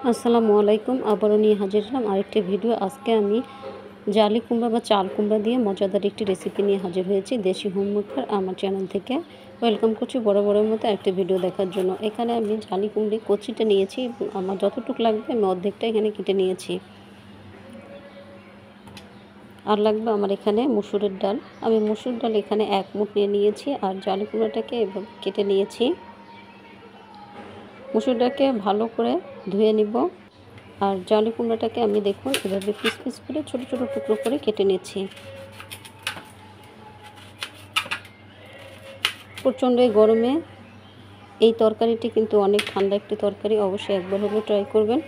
আসসালামু আলাইকুম। আবারও নিয়ে হাজির হলাম আরেকটি ভিডিও। আজকে আমি জালি কুমড়া বা চাল কুমড়া দিয়ে মজাদার একটি রেসিপি নিয়ে হাজির হয়েছি দেশি হোমমেকার আমার চ্যানেল থেকে। ওয়েলকাম করছি বড় মতো একটি ভিডিও দেখার জন্য। এখানে আমি জালি কুমড়ি কচিটা নিয়েছি এবং আমার যতটুকু লাগবে আমি অর্ধেকটা এখানে কেটে নিয়েছি। আর লাগবে আমার এখানে মসুরের ডাল। আমি মসুর ডাল এখানে 1 মুঠ নিয়ে নিয়েছি আর জালি কুমড়াটাকে এভাবে কেটে নিয়েছি। মসুর ডালকে ভালো করে ধুয়ে নিব। আর জালি কুমড়াটাকে আমি দেখুন এভাবে পিস পিস করে ছোট ছোট টুকরো করে কেটে নিচ্ছি। প্রচণ্ড গরমে এই তরকারিটি কিন্তু অনেক ঠান্ডা একটি তরকারি, অবশ্যই একবার হলেও ট্রাই করবেন।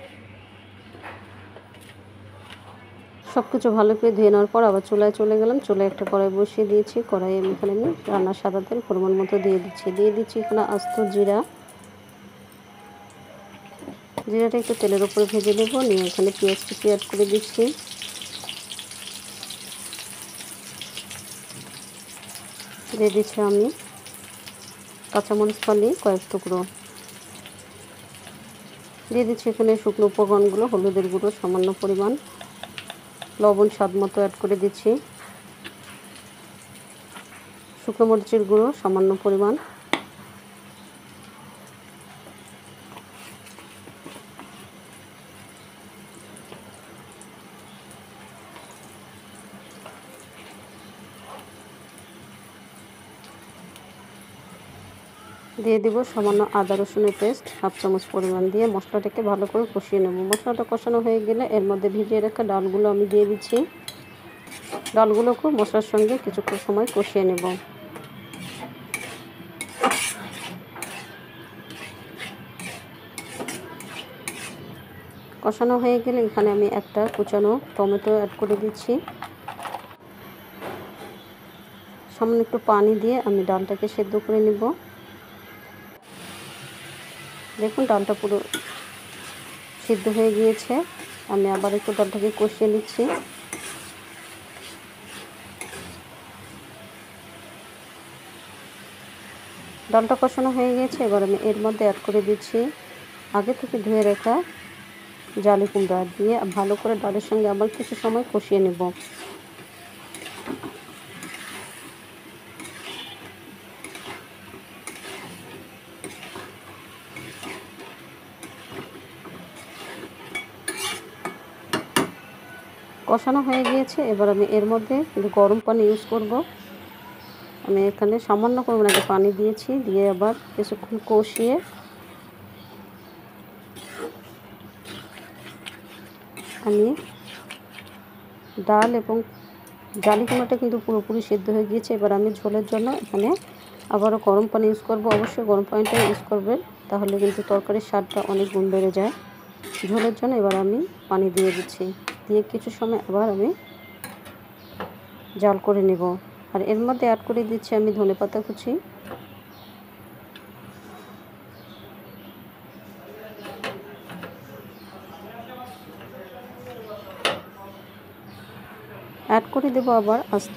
সব কিছু ভালো করে ধুয়ে নেওয়ার পর আবার চুলায় চলে গেলাম। চুলায় একটা কড়াই বসিয়ে দিয়েছি। কড়াইয়ে এখানে আমি রান্নার সাদা তেল পরিমাণ মতো দিয়ে দিচ্ছি এখানে আস্ত জিরা। জিরাটা একটু তেলের উপরে ভেজে নেব। নিয়ে এখানে পেঁয়াজ কুচি অ্যাড করে দিচ্ছি। দিয়ে দিচ্ছি আমি কাঁচামরিচ ফালি কয়েক টুকরো। দিয়ে দিচ্ছি এখানে শুকনো উপকরণগুলো, হলুদের গুঁড়ো সামান্য পরিমাণ, লবণ স্বাদ মতো অ্যাড করে দিচ্ছি, শুকনো মরিচের গুঁড়ো সামান্য পরিমাণ, দিয়ে দিব সামান্য আদা রসুনের পেস্ট 1/2 চামচ পরিমাণ দিয়ে মশলাটাকে ভালো করে কষিয়ে নেব। মশলাটা কষানো হয়ে গেলে এর মধ্যে ভিজিয়ে রাখা ডালগুলো আমি দিয়ে দিচ্ছি। ডালগুলোকে মশলার সঙ্গে কিছুক্ষণ সময় কষিয়ে নেব। কষানো হয়ে গেলে এখানে আমি একটা কুচানো টমেটো অ্যাড করে দিচ্ছি। সামান্য একটু পানি দিয়ে আমি ডালটাকে সেদ্ধ করে নেব। দেখুন ডালটা পুরো সিদ্ধ হয়ে গিয়েছে। আমি আবার একটু ডালটাকে কষিয়ে নিচ্ছি। ডালটা কষানো হয়ে গিয়েছে। এবার আমি এর মধ্যে অ্যাড করে দিচ্ছি আগে থেকে ধুয়ে রাখা জালি কুমড়া দিয়ে ভালো করে ডালের সঙ্গে আবার কিছু সময় কষিয়ে নেব। কষানো হয়ে গিয়েছে। এবার আমি এর মধ্যে গরম পানি ইউজ করব। আমি এখানে সামান্য পরিমাণে পানি দিয়েছি, দিয়ে আবার কিছুক্ষণ কষিয়ে আমি ডাল এবং জালি কুমড়াটা কিন্তু পুরোপুরি সিদ্ধ হয়ে গিয়েছে। এবার আমি ঝোলের জন্য এখানে আবারও গরম পানি ইউজ করব। অবশ্যই গরম পানিটা ইউজ করবেন, তাহলে কিন্তু তরকারির স্বাদটা অনেক গুণ বেড়ে যায়। ঝোলের জন্য এবার আমি পানি দিয়ে দিচ্ছি, দিয়ে কিছু সময় আবার আমি জাল করে নেব। আর এর মধ্যে অ্যাড করে দিচ্ছি আমি ধনেপাতা কুচি। অ্যাড করে দেব আবার আস্ত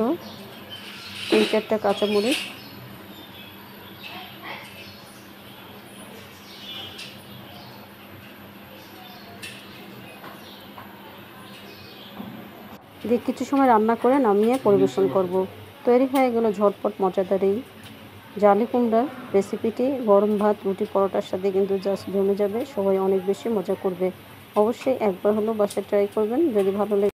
3-4টা কাঁচামরিচ। দিয়ে কিছু সময় রান্না করে নামিয়ে পরিবেশন করব। তৈরি হয়ে গেল ঝটপট মজাদার এই জালি কুমড়ার রেসিপিটি। গরম ভাত, রুটি, পরোটার সাথে কিন্তু জাস্ট জমে যাবে। সবাই অনেক বেশি মজা করবে। অবশ্যই একবার হলেও বাসায় ট্রাই করবেন। যদি ভালো লাগে